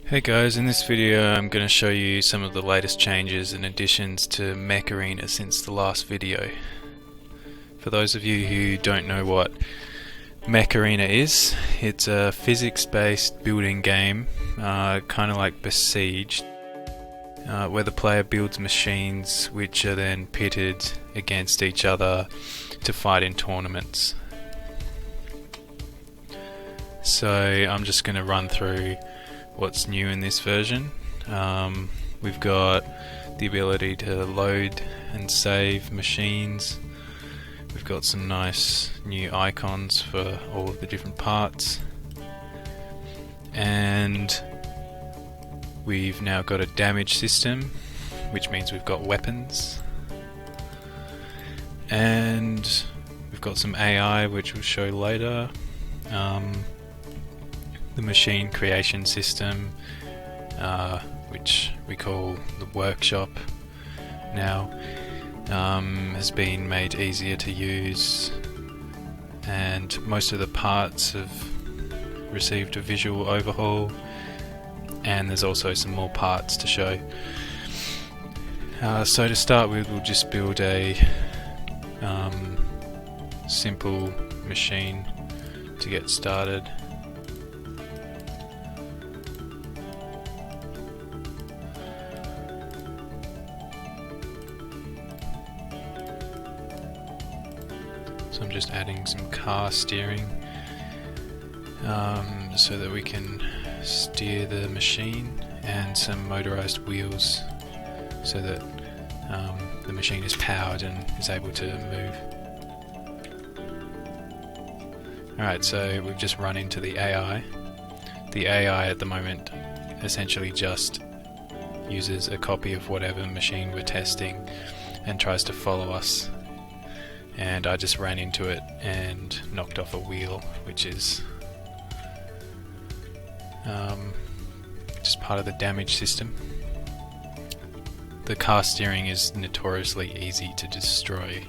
Hey guys, in this video I'm going to show you some of the latest changes and additions to Mech Arena since the last video. For those of you who don't know what Mech Arena is, it's a physics-based building game, kind of like Besiege, where the player builds machines which are then pitted against each other to fight in tournaments. So I'm just going to run through what's new in this version. We've got the ability to load and save machines. We've got some nice new icons for all of the different parts, and we've now got a damage system, which means we've got weapons, and we've got some AI which we'll show later. The machine creation system, which we call the workshop now, has been made easier to use, and most of the parts have received a visual overhaul, and there's also some more parts to show. So to start with, we'll just build a simple machine to get started. So I'm just adding some car steering so that we can steer the machine, and some motorized wheels so that the machine is powered and is able to move. Alright, so we've just run into the AI. The AI at the moment essentially just uses a copy of whatever machine we're testing and tries to follow us. And I just ran into it and knocked off a wheel, which is just part of the damage system. The car steering is notoriously easy to destroy,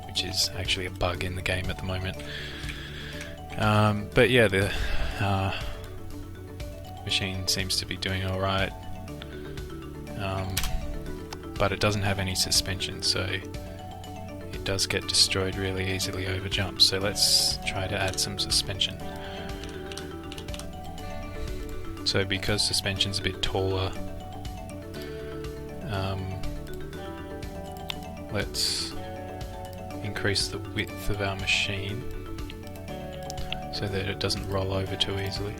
which is actually a bug in the game at the moment. But yeah, the machine seems to be doing alright, but it doesn't have any suspension, so it does get destroyed really easily over jumps. So let's try to add some suspension. So because suspension's a bit taller, let's increase the width of our machine so that it doesn't roll over too easily.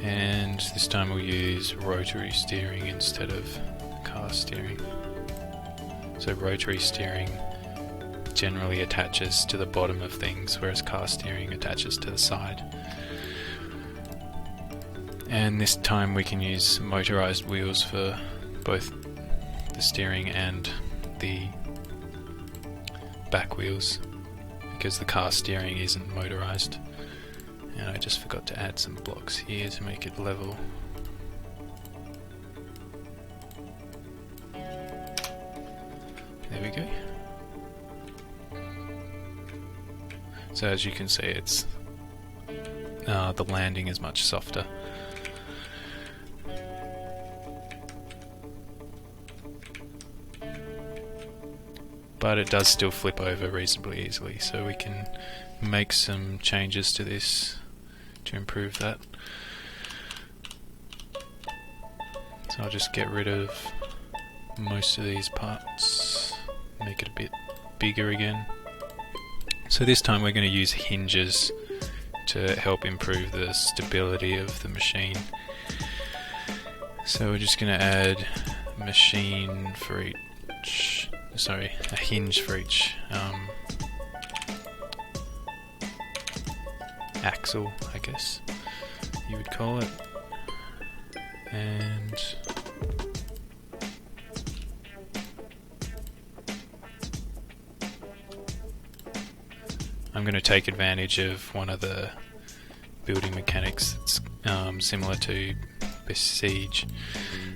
And this time we'll use rotary steering instead of car steering. So rotary steering generally attaches to the bottom of things, whereas car steering attaches to the side. And this time we can use motorized wheels for both the steering and the back wheels, because the car steering isn't motorized. And I just forgot to add some blocks here to make it level. There we go. So as you can see, it's the landing is much softer. But it does still flip over reasonably easily, so we can make some changes to this to improve that. So I'll just get rid of most of these parts, make it a bit bigger again. So this time we're going to use hinges to help improve the stability of the machine. So we're just going to add a hinge for each axle, I guess you would call it. And I'm going to take advantage of one of the building mechanics that's similar to Besiege,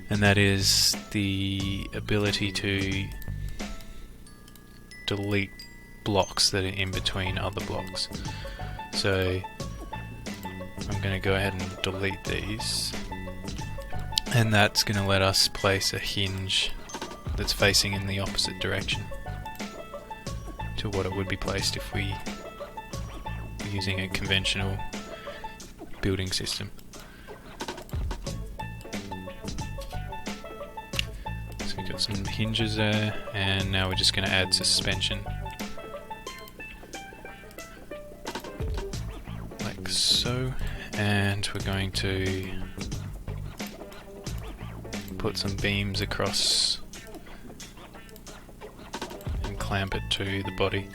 and that is the ability to delete blocks that are in between other blocks. So I'm going to go ahead and delete these, and that's going to let us place a hinge that's facing in the opposite direction to what it would be placed if we were using a conventional building system. So we've got some hinges there, and now we're just going to add suspension like so, and we're going to put some beams across and clamp it to the body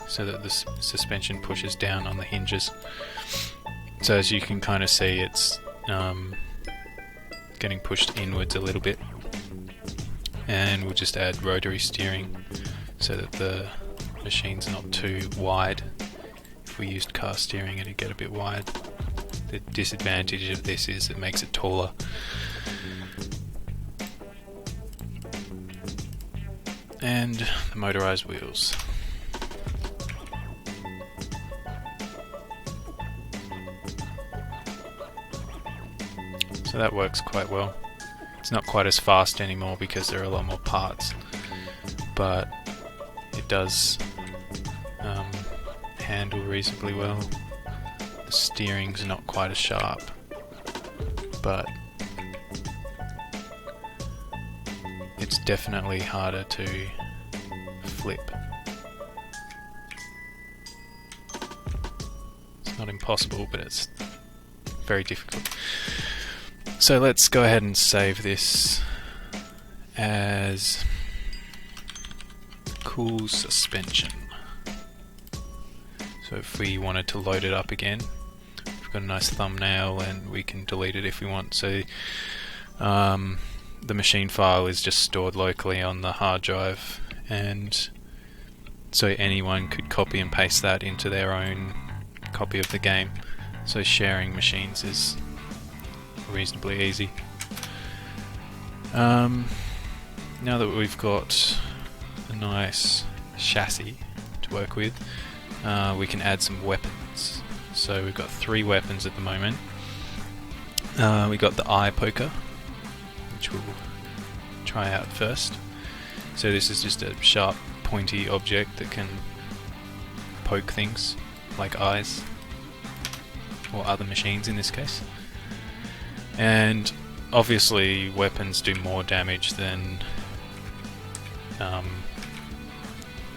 so that the suspension pushes down on the hinges. So as you can kind of see, it's getting pushed inwards a little bit, and we'll just add rotary steering so that the machine's not too wide. If we used car steering, it'd get a bit wide. The disadvantage of this is it makes it taller. And the motorised wheels. So that works quite well. It's not quite as fast anymore because there are a lot more parts, but it does handle reasonably well. The steering's not quite as sharp, but it's definitely harder to flip. It's not impossible, but it's very difficult. So let's go ahead and save this as cool suspension. So if we wanted to load it up again, we've got a nice thumbnail and we can delete it if we want. So the machine file is just stored locally on the hard drive, and so anyone could copy and paste that into their own copy of the game. So sharing machines is reasonably easy. Now that we've got a nice chassis to work with, we can add some weapons. So we've got 3 weapons at the moment. We got the eye poker, which we'll try out first. So this is just a sharp, pointy object that can poke things like eyes, or other machines in this case. And obviously weapons do more damage than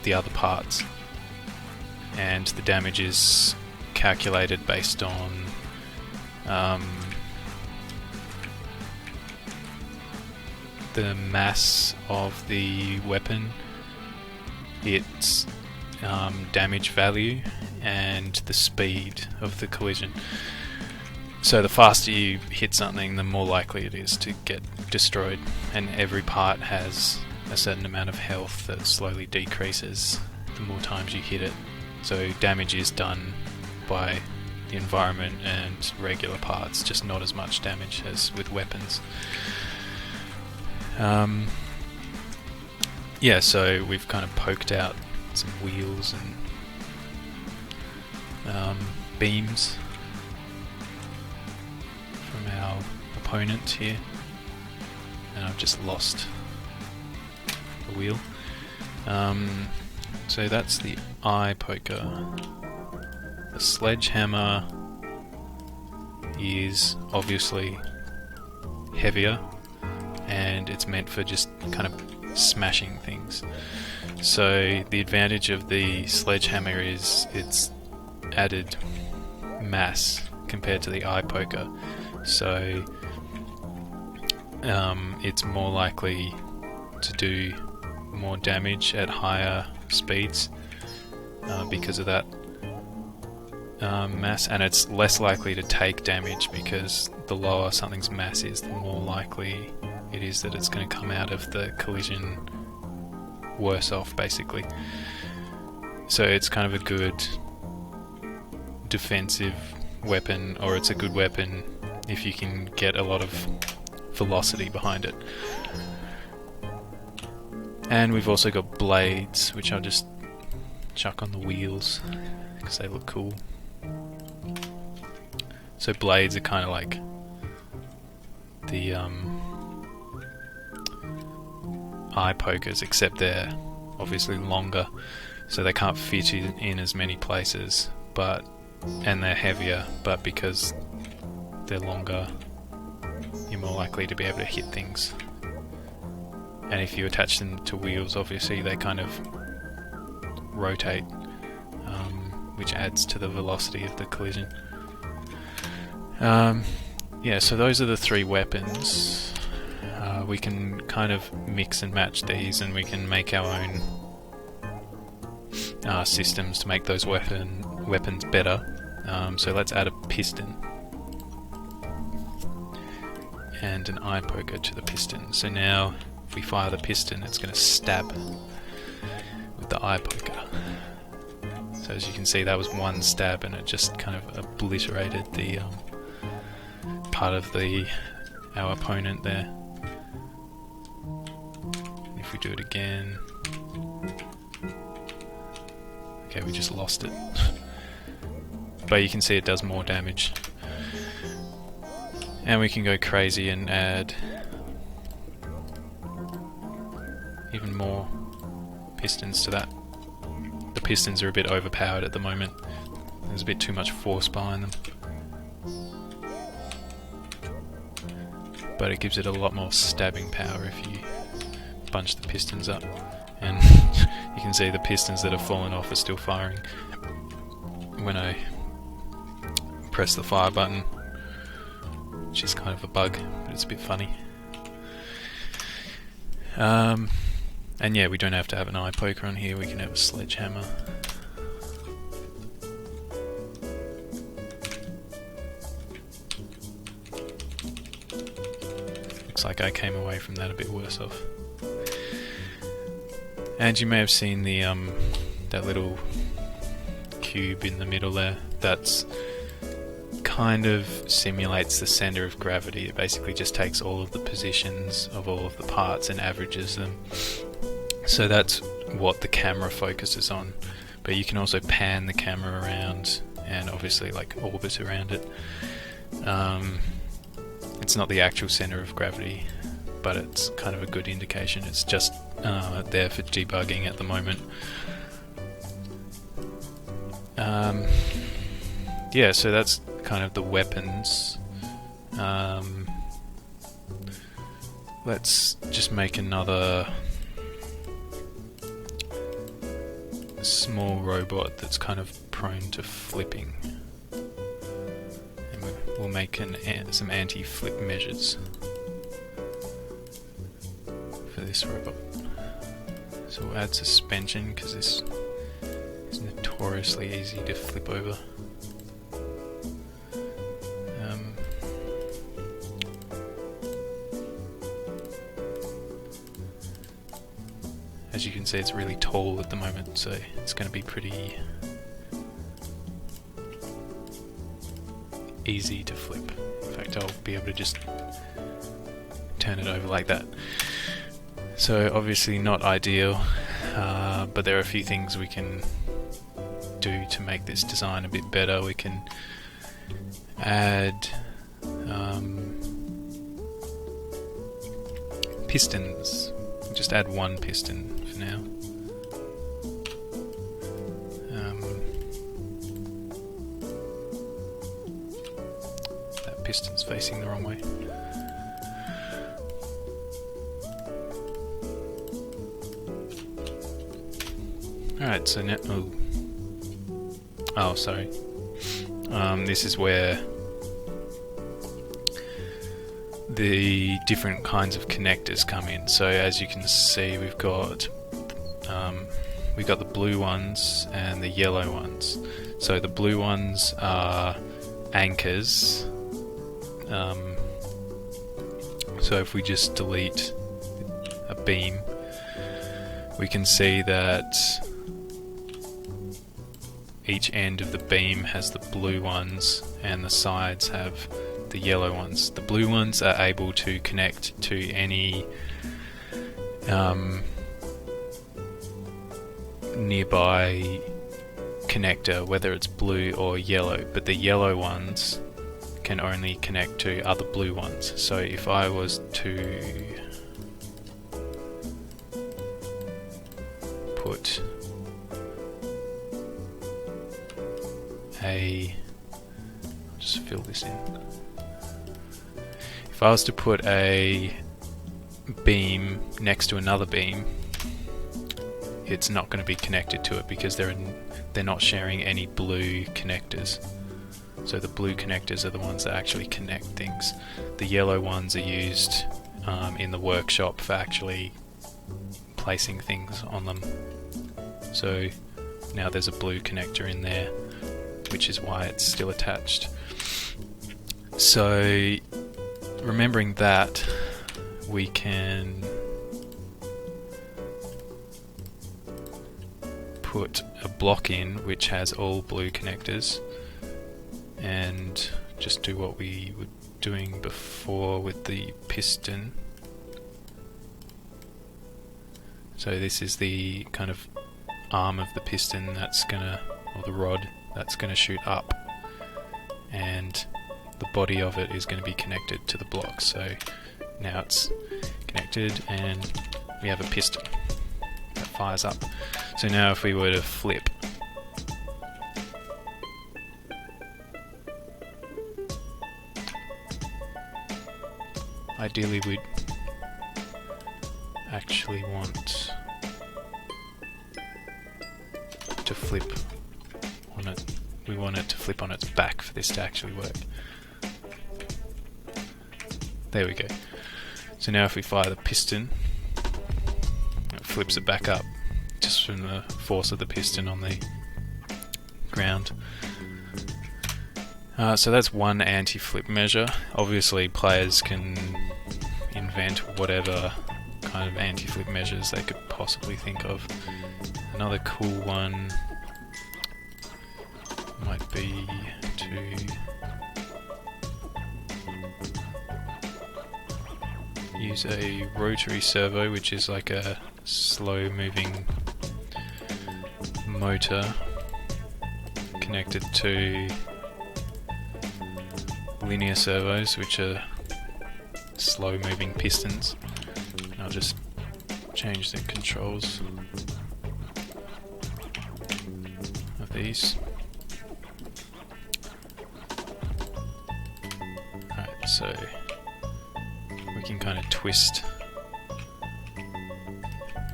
the other parts, and the damage is calculated based on the mass of the weapon, its damage value, and the speed of the collision. So the faster you hit something, the more likely it is to get destroyed, and every part has a certain amount of health that slowly decreases the more times you hit it. So damage is done by the environment and regular parts, just not as much damage as with weapons. Yeah, so we've kind of poked out some wheels and beams from our opponent here, and I've just lost the wheel. So that's the eye poker. The sledgehammer is obviously heavier, and it's meant for just kind of smashing things. So the advantage of the sledgehammer is its added mass compared to the eye poker. So it's more likely to do more damage at higher speeds because of that mass, and it's less likely to take damage because the lower something's mass is, the more likely it is that it's going to come out of the collision worse off, basically. So it's kind of a good defensive weapon, or it's a good weapon if you can get a lot of velocity behind it. And we've also got blades, which I'll just chuck on the wheels because they look cool. So blades are kind of like the eye pokers, except they're obviously longer, so they can't fit in as many places, and they're heavier, but because they're longer, you're more likely to be able to hit things. And if you attach them to wheels, obviously they kind of rotate, which adds to the velocity of the collision. Yeah, so those are the three weapons. We can kind of mix and match these, and we can make our own systems to make those weapons better. So let's add a piston and an eye poker to the piston. So now if we fire the piston, it's going to stab with the eye poker. So as you can see, that was one stab, and it just kind of obliterated the part of our opponent there. If we do it again, okay, we just lost it. But you can see it does more damage. And we can go crazy and add even more pistons to that. The pistons are a bit overpowered at the moment. There's a bit too much force behind them. But it gives it a lot more stabbing power if you bunch the pistons up. And you can see the pistons that have fallen off are still firing when I press the fire button, which is kind of a bug, but it's a bit funny. And yeah, we don't have to have an eye poker on here, we can have a sledgehammer. Looks like I came away from that a bit worse off. And you may have seen the that little cube in the middle there. That's kind of simulates the center of gravity. It basically just takes all of the positions of all of the parts and averages them. So that's what the camera focuses on. But you can also pan the camera around and obviously like orbit around it. It's not the actual center of gravity, but it's kind of a good indication. It's just there for debugging at the moment. Yeah, so that's kind of the weapons. Let's just make another small robot that's kind of prone to flipping. And we'll make some anti-flip measures for this robot. So we'll add suspension because this is notoriously easy to flip over. As you can see, it's really tall at the moment, so it's going to be pretty easy to flip. In fact, I'll be able to just turn it over like that. So obviously not ideal, but there are a few things we can do to make this design a bit better. We can add pistons. Just add one piston for now. That piston's facing the wrong way. Alright, so now... Oh, sorry. This is where the different kinds of connectors come in. So as you can see, we've got the blue ones and the yellow ones. So the blue ones are anchors. So if we just delete a beam, we can see that each end of the beam has the blue ones and the sides have the yellow ones. The blue ones are able to connect to any nearby connector, whether it's blue or yellow, but the yellow ones can only connect to other blue ones. So if I was to put just fill this in. If I was to put a beam next to another beam, it's not going to be connected to it because they're not sharing any blue connectors. So the blue connectors are the ones that actually connect things. The yellow ones are used in the workshop for actually placing things on them. So now there's a blue connector in there, which is why it's still attached. So remembering that, we can put a block in which has all blue connectors and just do what we were doing before with the piston. So this is the kind of arm of the piston that's gonna, or the rod that's gonna shoot up, and the body of it is going to be connected to the block. So now it's connected and we have a piston that fires up. So now if we were to flip, ideally we'd actually want to flip on it. We want it to flip on its back for this to actually work. There we go. So now if we fire the piston, it flips it back up just from the force of the piston on the ground. So that's one anti-flip measure. Obviously players can invent whatever kind of anti-flip measures they could possibly think of. Another cool one might be to use a rotary servo, which is like a slow moving motor connected to linear servos, which are slow moving pistons. And I'll just change the controls of these. Right, so we can kind of twist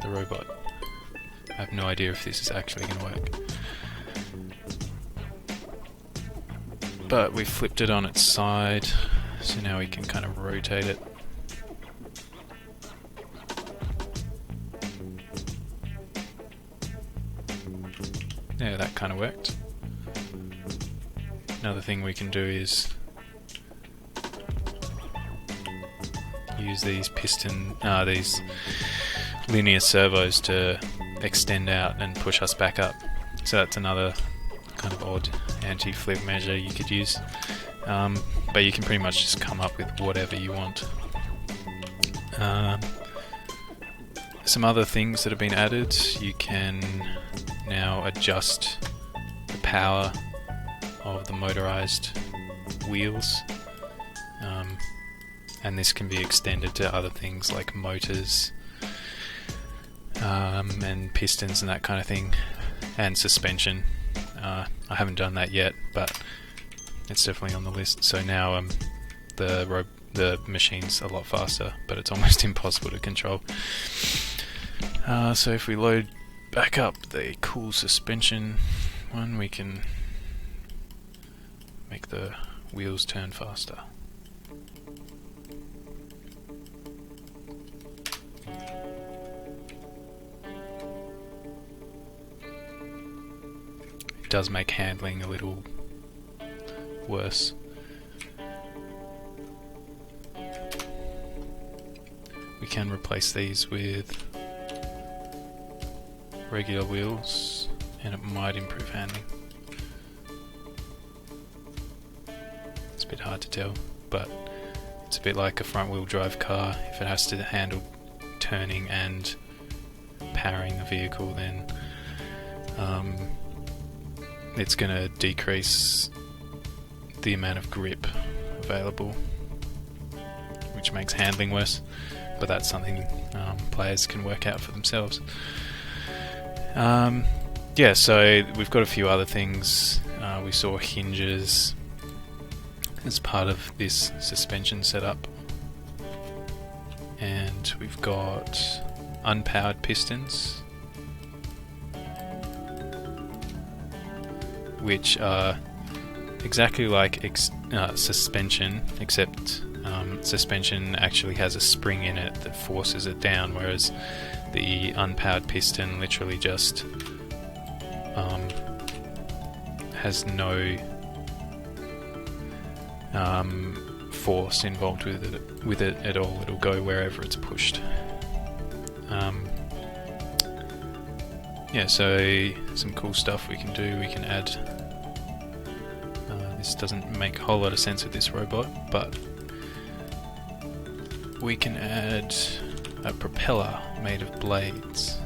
the robot. I have no idea if this is actually going to work. But we've flipped it on its side, so now we can kind of rotate it. Yeah, that kind of worked. Another thing we can do is use these these linear servos to extend out and push us back up. So that's another kind of odd anti-flip measure you could use. But you can pretty much just come up with whatever you want. Some other things that have been added, you can now adjust the power of the motorized wheels. And this can be extended to other things like motors and pistons and that kind of thing, and suspension. I haven't done that yet, but it's definitely on the list. So now the machine's a lot faster, but it's almost impossible to control. So if we load back up the cool suspension one, we can make the wheels turn faster. It does make handling a little worse. We can replace these with regular wheels and it might improve handling. It's a bit hard to tell, but it's a bit like a front wheel drive car. If it has to handle turning and powering the vehicle, then it's going to decrease the amount of grip available, which makes handling worse, but that's something players can work out for themselves. Yeah, so we've got a few other things. We saw hinges as part of this suspension setup, and we've got unpowered pistons, which are exactly like suspension, except suspension actually has a spring in it that forces it down, whereas the unpowered piston literally just has no force involved with it at all. It'll go wherever it's pushed. Yeah, so some cool stuff we can do. We can add. This doesn't make a whole lot of sense with this robot, but we can add a propeller made of blades.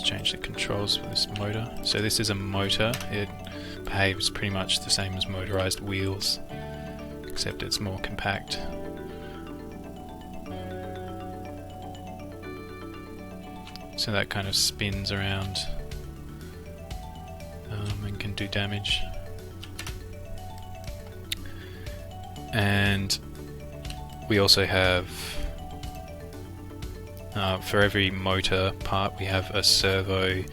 Change the controls for this motor. So this is a motor. It behaves pretty much the same as motorized wheels, except it's more compact. So that kind of spins around and can do damage. And we also have for every motor part we have a servo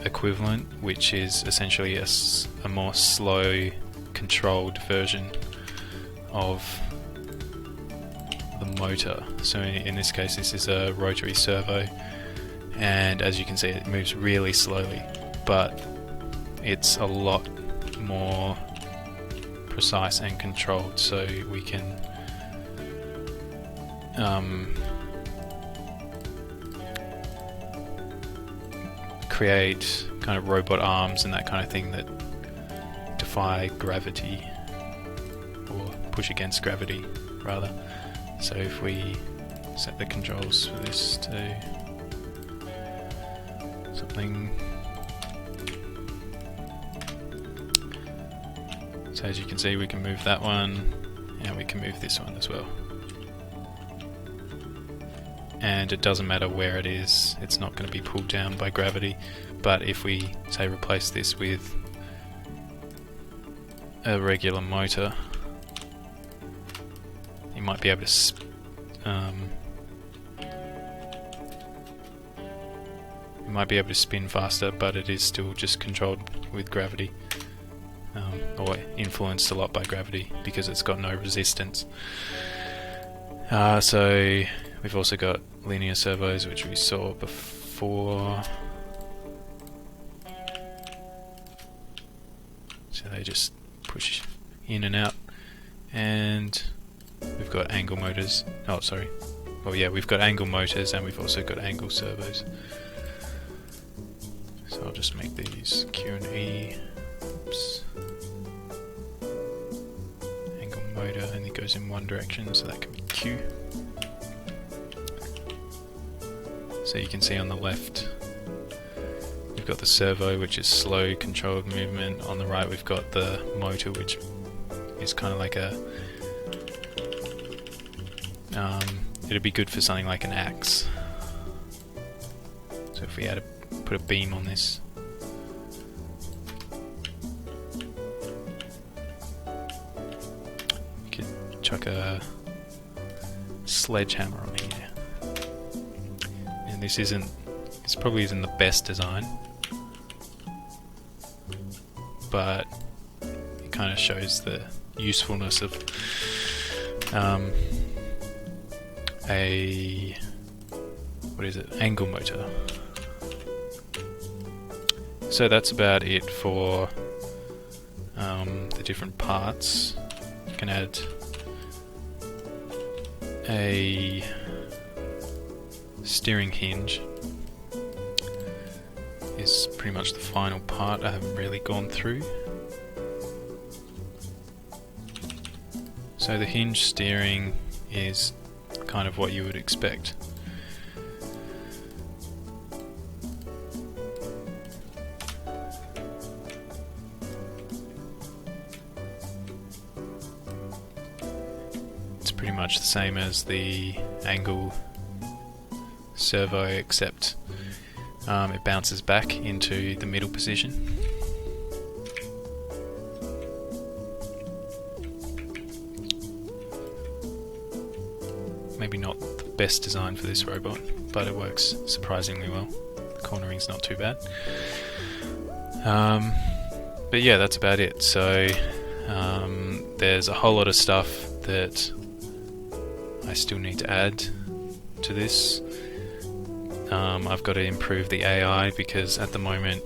equivalent, which is essentially a more slow controlled version of the motor. So in this case this is a rotary servo, and as you can see it moves really slowly, but it's a lot more precise and controlled, so we can create kind of robot arms and that kind of thing that defy gravity, or push against gravity rather. So if we set the controls for this to something, so as you can see we can move that one and we can move this one as well. And it doesn't matter where it is, it's not going to be pulled down by gravity. But if we, say, replace this with a regular motor, you might be able to spin faster, but it is still just controlled with gravity, or influenced a lot by gravity because it's got no resistance. So we've also got linear servos, which we saw before. So they just push in and out. And we've got angle motors. Oh, sorry. Well, yeah, we've got angle motors and we've also got angle servos. So I'll just make these Q and E. Oops. Angle motor only goes in one direction, so that can be Q. So you can see on the left we've got the servo, which is slow controlled movement. On the right we've got the motor, which is kind of like a it'd be good for something like an axe. So if we had to put a beam on this, you could chuck a sledgehammer on here. And this probably isn't the best design, but it kind of shows the usefulness of angle motor. So that's about it for the different parts. You can add a steering hinge. Is pretty much the final part I haven't really gone through. So the hinge steering is kind of what you would expect. pretty much the same as the angle servo, except it bounces back into the middle position. Maybe not the best design for this robot, but it works surprisingly well. The cornering's not too bad. But yeah, that's about it. So there's a whole lot of stuff that I still need to add to this. I've got to improve the AI because at the moment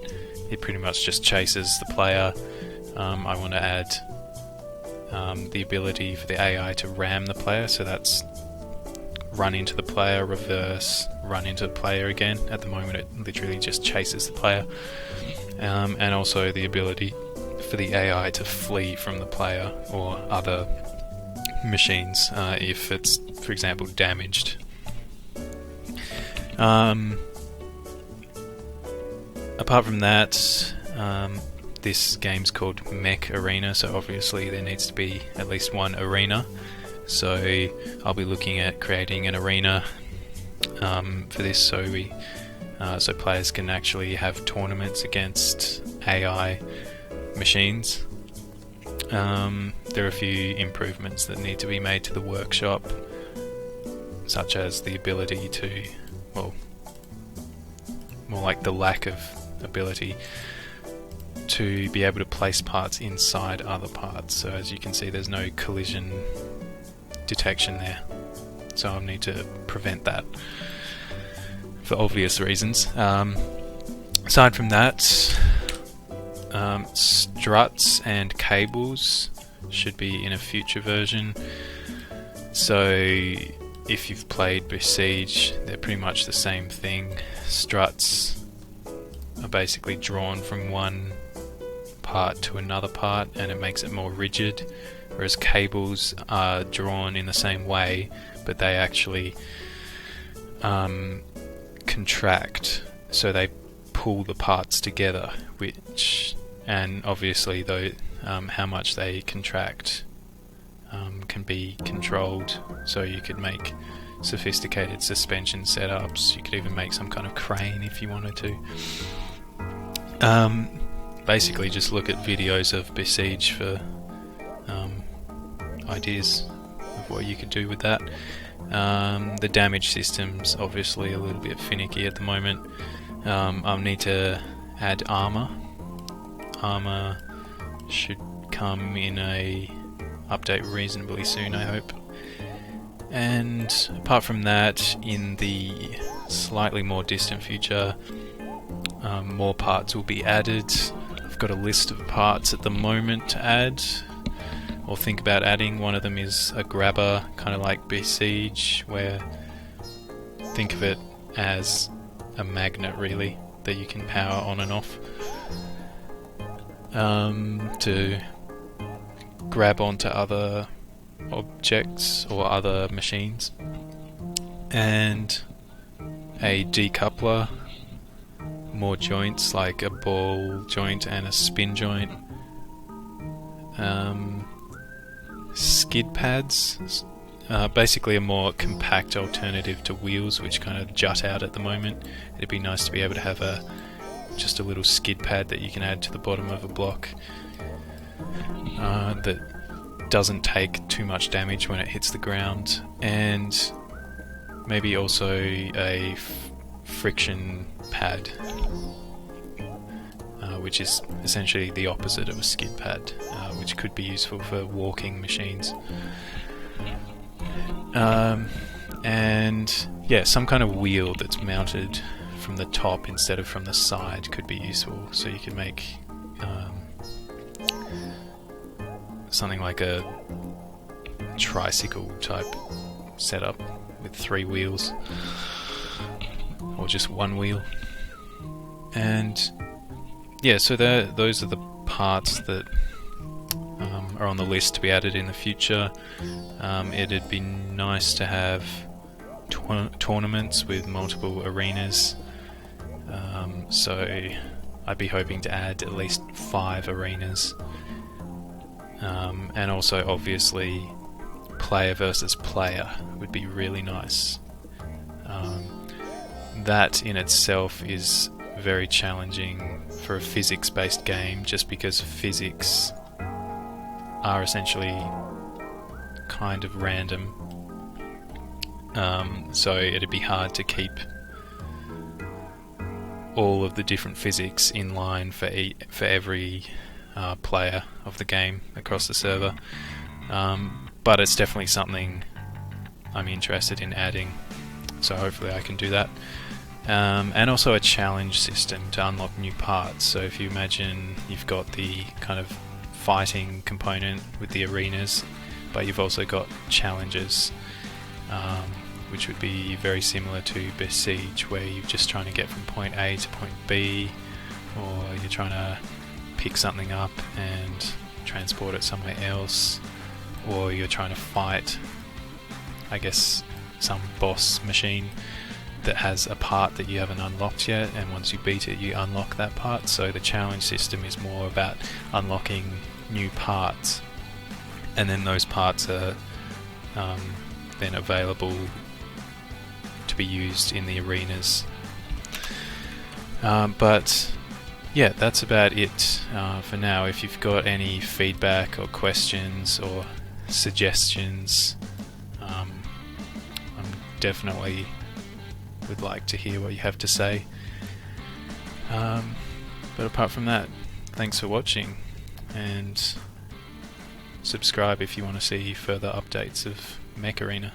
it pretty much just chases the player. I want to add the ability for the AI to ram the player, so that's run into the player, reverse, run into the player again. At the moment it literally just chases the player. And also the ability for the AI to flee from the player or other machines if it's, for example, damaged. Apart from that, this game's called Mech Arena, so obviously there needs to be at least one arena. So I'll be looking at creating an arena for this, so players can actually have tournaments against AI machines. There are a few improvements that need to be made to the workshop, such as the ability to, well, more like the lack of ability to be able to place parts inside other parts. So as you can see, there's no collision detection there, so I'll need to prevent that for obvious reasons. Aside from that, struts and cables should be in a future version. So if you've played Besiege, they're pretty much the same thing. Struts are basically drawn from one part to another part and it makes it more rigid, whereas cables are drawn in the same way, but they actually contract, so they pull the parts together, and obviously though how much they contract can be controlled, so you could make sophisticated suspension setups. You could even make some kind of crane if you wanted to. Basically just look at videos of Besiege for ideas of what you could do with that. The damage system's obviously a little bit finicky at the moment. I'll need to add armor. Armor should come in a update reasonably soon, I hope. And apart from that, in the slightly more distant future, more parts will be added. I've got a list of parts at the moment to add or think about adding. One of them is a grabber, kind of like Besiege, where think of it as a magnet really that you can power on and off to grab onto other objects or other machines. And a decoupler, more joints like a ball joint and a spin joint. Skid pads, basically a more compact alternative to wheels which kind of jut out at the moment. It'd be nice to be able to have just a little skid pad that you can add to the bottom of a block that doesn't take too much damage when it hits the ground, and maybe also a friction pad, which is essentially the opposite of a skid pad, which could be useful for walking machines. And yeah, some kind of wheel that's mounted from the top instead of from the side could be useful, so you could make something like a tricycle type setup with 3 wheels, or just 1 wheel. And yeah, so those are the parts that are on the list to be added in the future. It'd be nice to have tournaments with multiple arenas, so I'd be hoping to add at least 5 arenas, and also obviously player versus player would be really nice. That in itself is very challenging for a physics-based game, just because physics are essentially kind of random. So it'd be hard to keep all of the different physics in line for every player of the game across the server. But it's definitely something I'm interested in adding, so hopefully I can do that. And also a challenge system to unlock new parts. So if you imagine you've got the kind of fighting component with the arenas, but you've also got challenges, which would be very similar to Besiege, where you're just trying to get from point A to point B, or you're trying to pick something up and transport it somewhere else, or you're trying to fight, I guess, some boss machine that has a part that you haven't unlocked yet, and once you beat it you unlock that part. So the challenge system is more about unlocking new parts, and then those parts are then available to be used in the arenas. But yeah, that's about it for now. If you've got any feedback or questions or suggestions, I'm definitely would like to hear what you have to say. But apart from that, thanks for watching, and subscribe if you want to see further updates of Mech Arena.